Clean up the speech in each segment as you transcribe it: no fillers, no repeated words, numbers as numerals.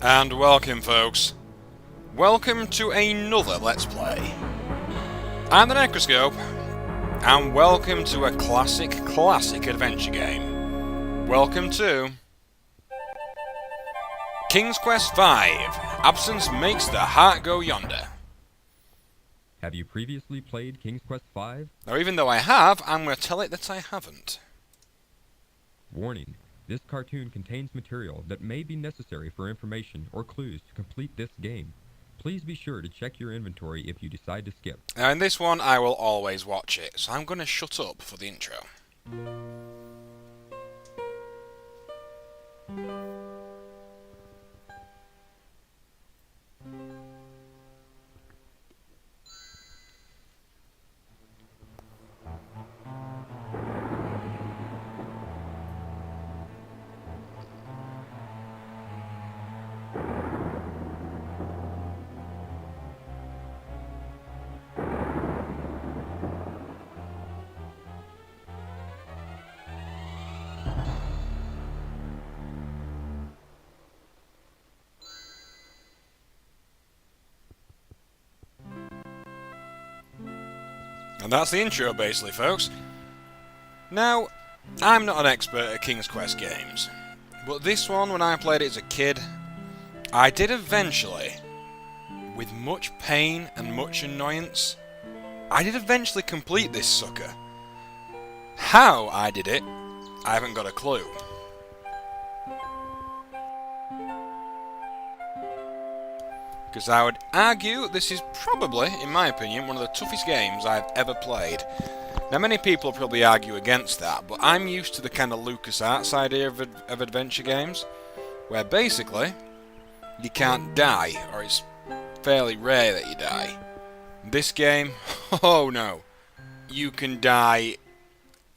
And welcome, folks. Welcome to another Let's Play. I'm the Necroscope, and welcome to a classic adventure game. Welcome to King's Quest V. Absence makes the heart go yonder. Have you previously played King's Quest V? Now, even though I have, I'm going to tell it that I haven't. Warning. This cartoon contains material that may be necessary for information or clues to complete this game. Please be sure to check your inventory if you decide to skip. Now, in this one, I will always watch it, so I'm going to shut up for the intro. And that's the intro, basically, folks. Now, I'm not an expert at King's Quest games, but this one, when I played it as a kid, I did eventually, with much pain and much annoyance, I did eventually complete this sucker. How I did it, I haven't got a clue. Because I would argue this is probably, in my opinion, one of the toughest games I've ever played. Now, many people probably argue against that, but I'm used to the kind of LucasArts idea of adventure games, where basically, you can't die, or it's fairly rare that you die. This game, oh no, you can die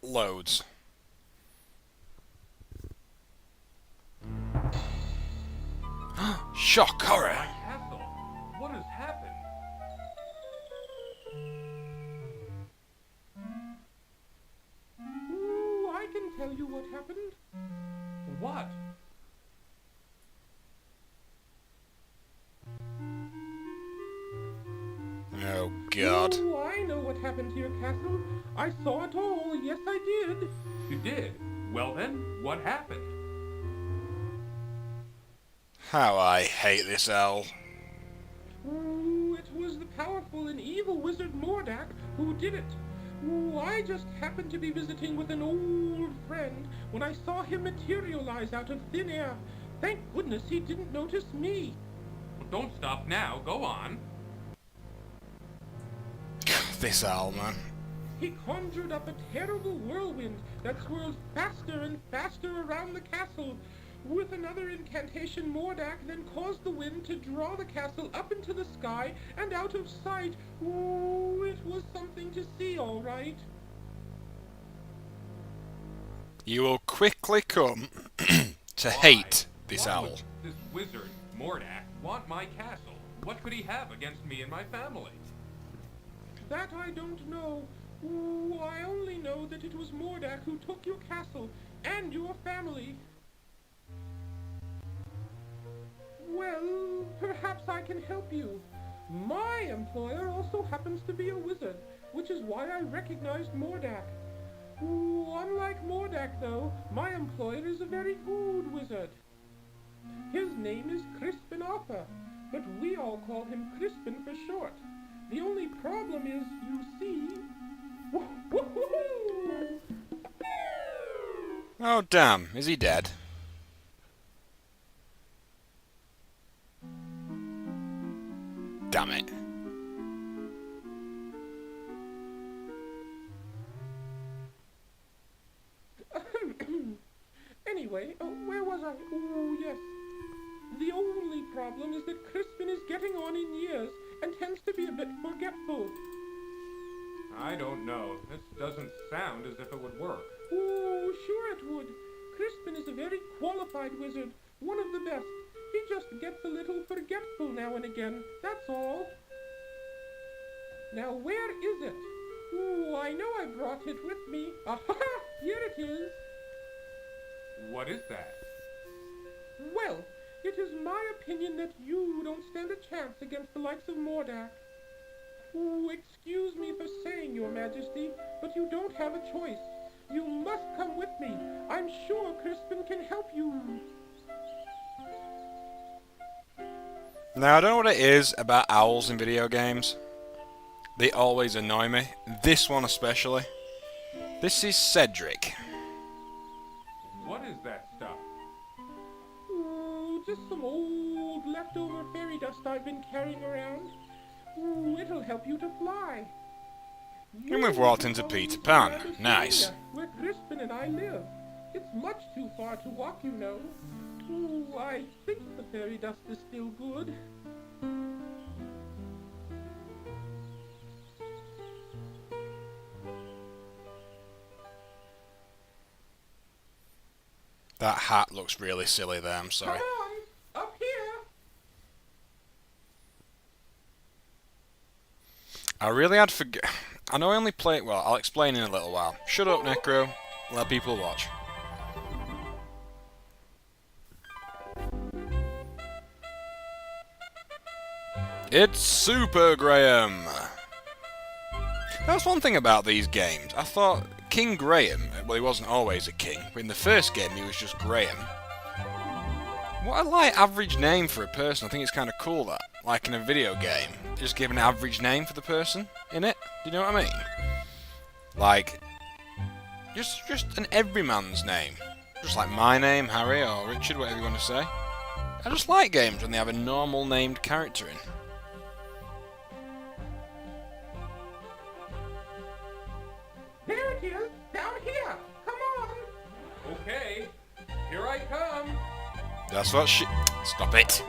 loads. Shock horror! What has happened? Ooh, I can tell you what happened. What? Oh god. Ooh, I know what happened to your castle. I saw it all. Yes, I did. You did? Well then, what happened? How I hate this owl. Ooh, it was the powerful and evil wizard Mordak who did it. Ooh, I just happened to be visiting with an old friend when I saw him materialize out of thin air. Thank goodness he didn't notice me. Well, don't stop now. Go on. This owl, man. He conjured up a terrible whirlwind that swirled faster and faster around the castle. With another incantation, Mordak then caused the wind to draw the castle up into the sky and out of sight. Ooh, it was something to see, all right. You will quickly come to Why? hate this Why owl. would this wizard, Mordak, want my castle? What could he have against me and my family? That I don't know. Ooh, I only know that it was Mordak who took your castle and your family. Well, perhaps I can help you. My employer also happens to be a wizard, which is why I recognized Mordak. Ooh, unlike Mordak, though, my employer is a very good wizard. His name is P1of10, but we all call him Crispin for short. The only problem is, you see... Oh damn, is he dead? Damn it. Anyway, where was I? Oh, yes. The only problem is that Crispin is getting on in years and tends to be a bit forgetful. I don't know. This doesn't sound as if it would work. Oh, sure it would. Crispin is a very qualified wizard, one of the best. He just gets a little forgetful now and again, that's all. Now, where is it? Oh, I know I brought it with me. Aha! Here it is. What is that? Well, It is my opinion that you don't stand a chance against the likes of Mordak. Ooh, excuse me for saying, Your Majesty, but you don't have a choice. You must come with me. I'm sure Crispin can help you. Now, I don't know what it is about owls in video games. They always annoy me. This one especially. This is Cedric. What is that stuff? Ooh, just some old leftover fairy dust I've been carrying around. Ooh, it'll help you to fly. And we've walked into Peter Pan. Nice. Where Crispin and I live. It's much too far to walk, you know. Ooh, I think the fairy dust is still good. That hat looks really silly there, I'm sorry. Come on, up here. I really had forget. I know I only play it. Well, I'll explain in a little while. Shut up, Necro. Let people watch. It's Super Graham! That's one thing about these games. I thought King Graham, well, he wasn't always a king, but in the first game he was just Graham. What a like average name for a person. I think it's kind of cool that, like in a video game, just give an average name for the person in it. Do you know what I mean? Like, just an everyman's name. Just like my name, Harry, or Richard, whatever you want to say. I just like games when they have a normal named character in. There it is, down here. Come on. Okay, here I come. That's what she... Stop it.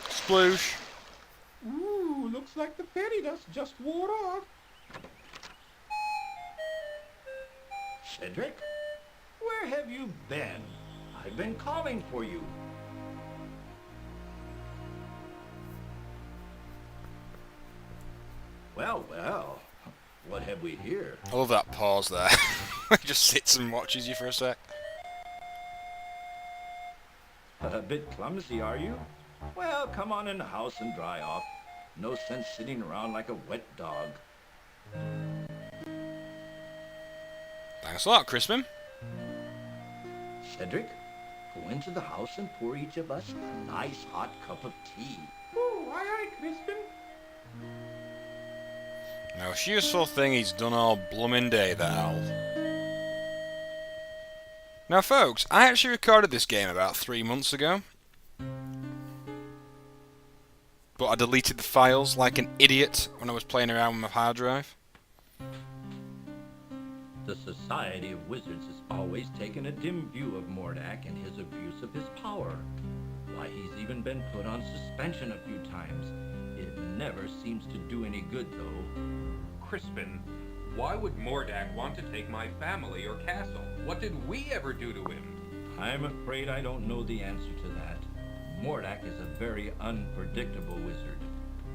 Sploosh. Ooh, looks like the fairy dust just wore off. Cedric, where have you been? I've been calling for you. Well, well, what have we here? I love that pause there. He just sits and watches you for a sec. A bit clumsy, are you? Well, come on in the house and dry off. No sense sitting around like a wet dog. Thanks a lot, Crispin. Cedric, go into the house and pour each of us a nice hot cup of tea. Ooh, aye, aye, Crispin. Most useful thing he's done all bloomin' day, that owl. Now, folks, I actually recorded this game about 3 months ago. But I deleted the files like an idiot when I was playing around with my hard drive. The Society of Wizards has always taken a dim view of Mordak and his abuse of his power. Why, he's even been put on suspension a few times. It never seems to do any good, though. Crispin, why would Mordak want to take my family or castle? What did we ever do to him? I'm afraid I don't know the answer to that. Mordak is a very unpredictable wizard.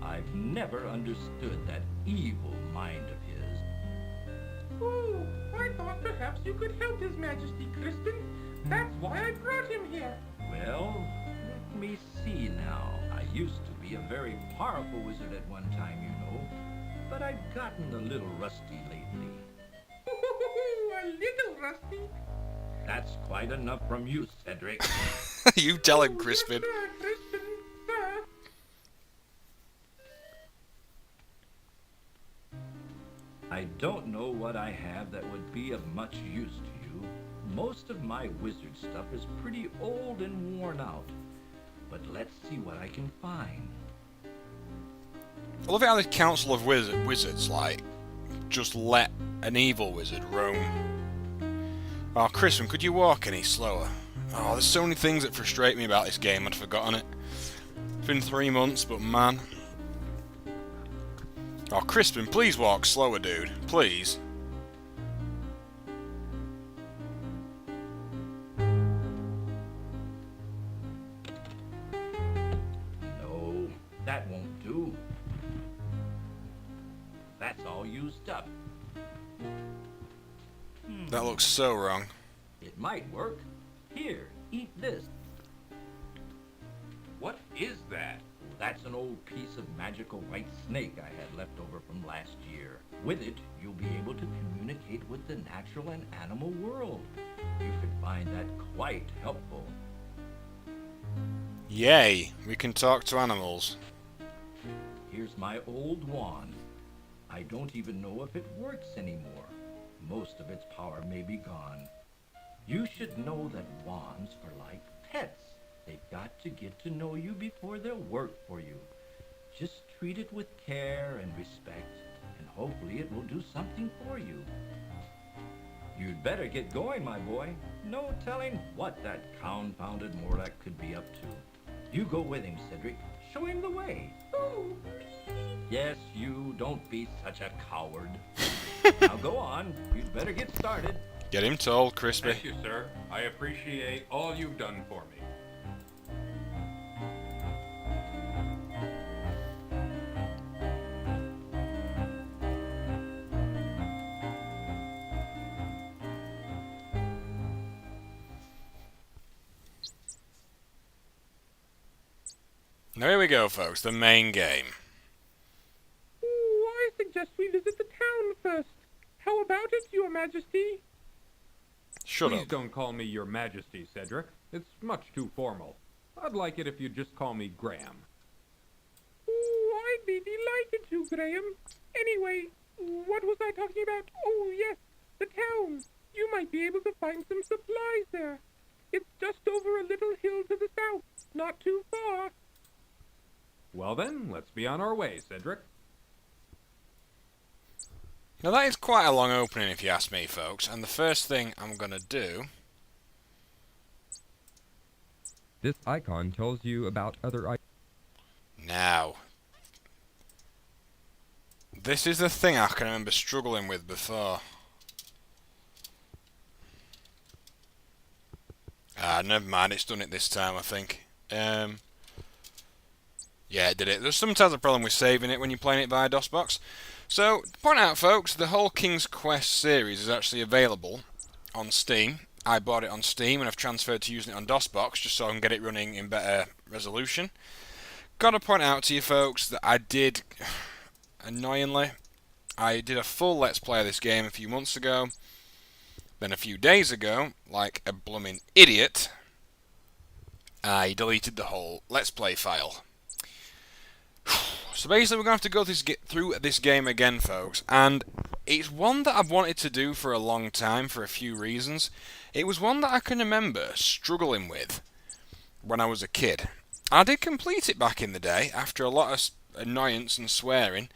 I've never understood that evil mind of his. Ooh, I thought perhaps you could help His Majesty, Crispin. That's why I brought him here. Well, let me see now. I used to be a very powerful wizard at one time, you know. But I've gotten a little rusty lately. A little rusty. That's quite enough from you, Cedric. You tell him, Crispin. Yes, sir, Crispin, sir. I don't know what I have that would be of much use to you. Most of my wizard stuff is pretty old and worn out. But let's see what I can find. I love how the Council of Wizards, like, just let an evil wizard roam. Oh, Crispin, could you walk any slower? Oh, there's so many things that frustrate me about this game, I'd forgotten it. It's been 3 months, but man. Oh, Crispin, please walk slower, dude. Please. used up. That looks so wrong. It might work. Here, eat this. What is that? That's an old piece of magical white snake I had left over from last year. With it, you'll be able to communicate with the natural and animal world. You could find that quite helpful. Yay, we can talk to animals. Here's my old wand. I don't even know if it works anymore. Most of its power may be gone. You should know that wands are like pets. They've got to get to know you before they'll work for you. Just treat it with care and respect, and hopefully it will do something for you. You'd better get going, my boy. No telling what that confounded Morlock could be up to. You go with him, Cedric. Show him the way. Oh, Yes, you. Don't be such a coward. Now go on. You'd better get started. Get him told, Crispy. Thank you, sir. I appreciate all you've done for me. Now here we go, folks, the main game. I suggest we visit the town first. How about it, Your Majesty? Shut Please up. don't call me Your Majesty, Cedric. It's much too formal. I'd like it if you'd just call me Graham. I'd be delighted to, Graham. Anyway, what was I talking about? Oh, yes, the town. You might be able to find some supplies there. It's just over a little hill to the south. Not too far. Well then, let's be on our way, Cedric. Now that is quite a long opening if you ask me, folks, and the first thing I'm going to do... This icon tells you about other icons. Now, this is the thing I can remember struggling with before. Never mind, it's done it this time, I think. Yeah, it did it. There's sometimes a problem with saving it when you're playing it via DOSBox. So, to point out, folks, the whole King's Quest series is actually available on Steam. I bought it on Steam and I've transferred to using it on DOSBox just so I can get it running in better resolution. Gotta point out to you, folks, that I did, annoyingly, I did a full Let's Play of this game a few months ago. Then a few days ago, like a blooming idiot, I deleted the whole Let's Play file. So basically we're going to have to go through this game again, folks, and it's one that I've wanted to do for a long time for a few reasons. It was one that I can remember struggling with when I was a kid. I did complete it back in the day after a lot of annoyance and swearing.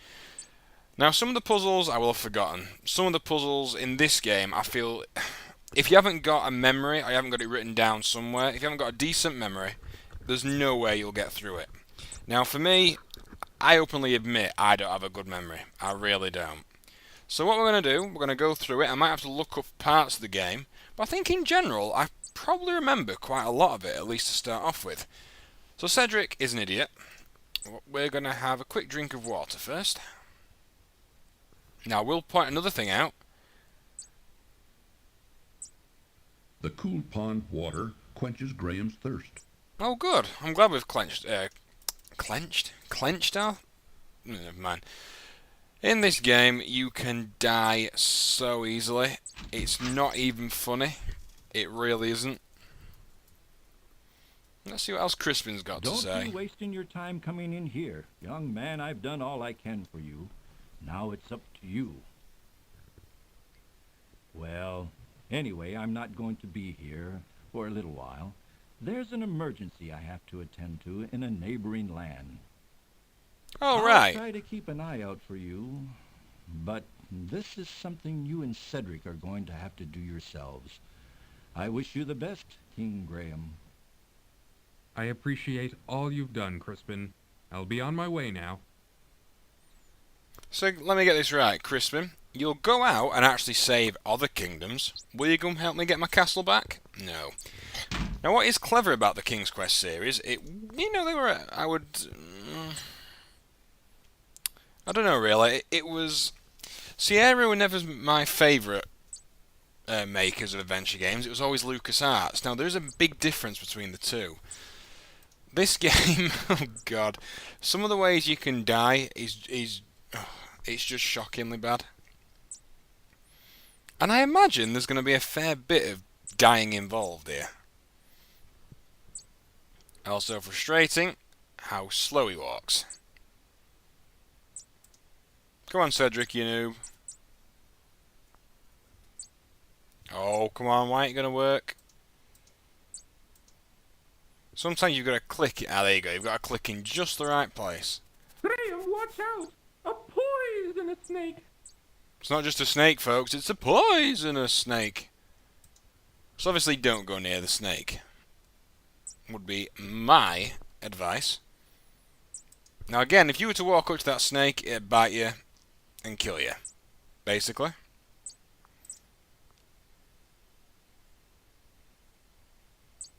Now some of the puzzles I will have forgotten. Some of the puzzles in this game I feel, if you haven't got a memory or you haven't got it written down somewhere, if you haven't got a decent memory, there's no way you'll get through it. Now for me, I openly admit I don't have a good memory. I really don't. So what we're going to do, we're going to go through it. I might have to look up parts of the game, but I think in general I probably remember quite a lot of it, at least to start off with. So Cedric is an idiot. We're going to have a quick drink of water first. Now we'll point another thing out. The cool pond water quenches Graham's thirst. Oh good, I'm glad we've clenched our? Never mind. In this game, you can die so easily. It's not even funny. It really isn't. Let's see what else Crispin's got to say. Don't be wasting your time coming in here. Young man, I've done all I can for you. Now it's up to you. Well, anyway, I'm not going to be here for a little while. There's an emergency I have to attend to in a neighboring land. Oh, I'll right. try to keep an eye out for you, but this is something you and Cedric are going to have to do yourselves. I wish you the best, King Graham. I appreciate all you've done, Crispin. I'll be on my way now. So, let me get this right, Crispin. You'll go out and actually save other kingdoms. Will you come help me get my castle back? No. Now, what is clever about the King's Quest series, they were, I don't know really, it was, Sierra were never my favourite makers of adventure games. It was always LucasArts. Now, there's a big difference between the two. This game, oh god, some of the ways you can die is it's just shockingly bad. And I imagine there's going to be a fair bit of dying involved here. Also frustrating, how slow he walks. Come on, Cedric, you noob. Oh, come on, why ain't it going to work? Sometimes you've got to click it. Ah, there you go. You've got to click in just the right place. Graham, watch out! A poisonous snake! It's not just a snake, folks. It's a poisonous snake. So obviously don't go near the snake. Would be my advice. Now again, if you were to walk up to that snake, it'd bite you and kill you. Basically.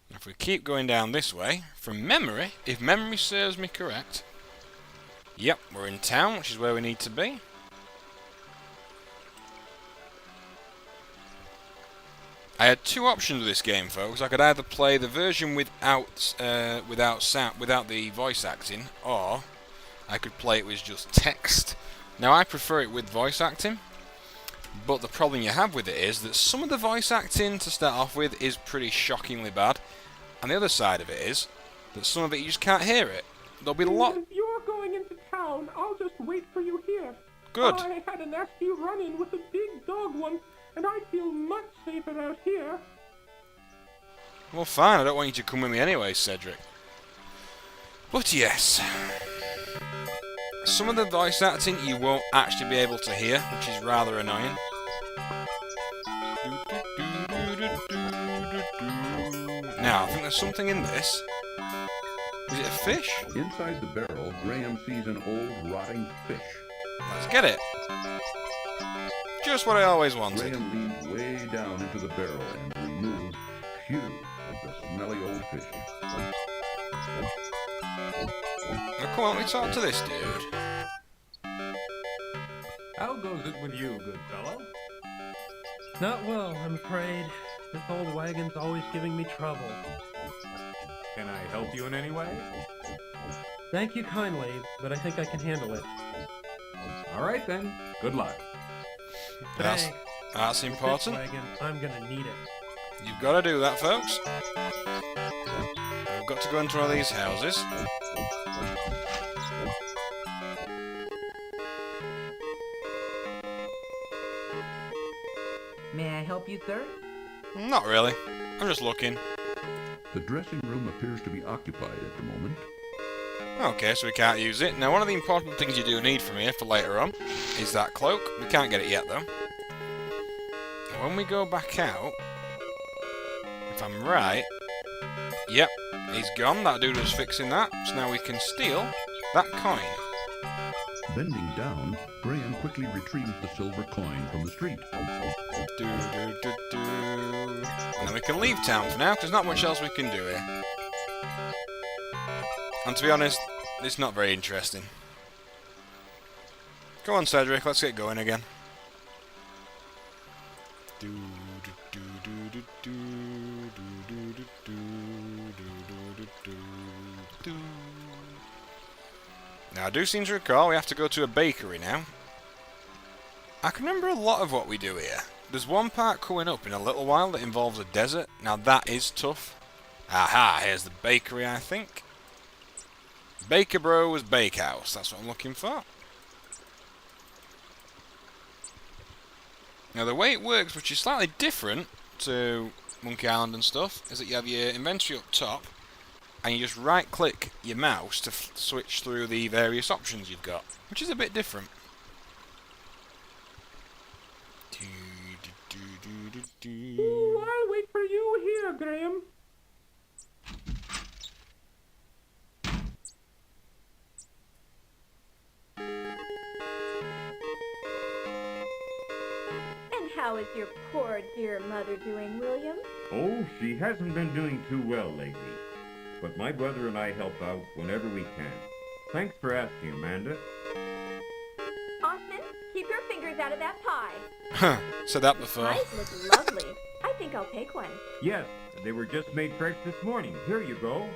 If we keep going down this way, from memory, if memory serves me correct, yep, we're in town, which is where we need to be. I had two options with this game, folks. I could either play the version without the voice acting, or I could play it with just text. Now, I prefer it with voice acting, but the problem you have with it is that some of the voice acting, to start off with, is pretty shockingly bad. And the other side of it is that some of it you just can't hear it. There'll be a lot. If you're going into town, I'll just wait for you here. Good. I had a nasty run-in with a big dog once, and I feel much safer out here. Well, fine. I don't want you to come with me anyway, Cedric. But yes, some of the voice acting you won't actually be able to hear, which is rather annoying. Now, I think there's something in this. Is it a fish? Inside the barrel, Graham sees an old, rotting fish. Let's get it. Just what I always wanted. Graham leans way down into the barrel and removes few of the smelly old fish. Now, come on, let me talk to this dude. How goes it with you, good fellow? Not well, I'm afraid. This old wagon's always giving me trouble. Can I help you in any way? Thank you kindly, but I think I can handle it. All right then. Good luck. That's Thanks. that's With this important. wagon, I'm gonna need it. You've got to do that, folks. We've got to go into one of these houses. May I help you, sir? Not really. I'm just looking. The dressing room appears to be occupied at the moment. Okay, so we can't use it. Now, one of the important things you do need from here for later on is that cloak. We can't get it yet, though. When we go back out, if I'm right, yep, he's gone. That dude was fixing that. So now we can steal that coin. Bending down, Graham quickly retrieves the silver coin from the street. And then we can leave town for now, because there's not much else we can do here. And to be honest, it's not very interesting. Come on, Cedric, let's get going again. Now, I do seem to recall we have to go to a bakery now. I can remember a lot of what we do here. There's one part coming up in a little while that involves a desert. Now, that is tough. Aha, here's the bakery, I think. Baker Bros Bakehouse, that's what I'm looking for. Now, the way it works, which is slightly different to Monkey Island and stuff, is that you have your inventory up top, and you just right-click your mouse to switch through the various options you've got, which is a bit different. Ooh, I'll wait for you here, Graham. And how is your poor dear mother doing, William? Oh, she hasn't been doing too well lately. But my brother and I help out whenever we can. Thanks for asking, Amanda. Austin, keep your fingers fingers out of that pie. Huh, said that before. Pies look lovely. I think I'll take one. Yes, they were just made fresh this morning. Here you go.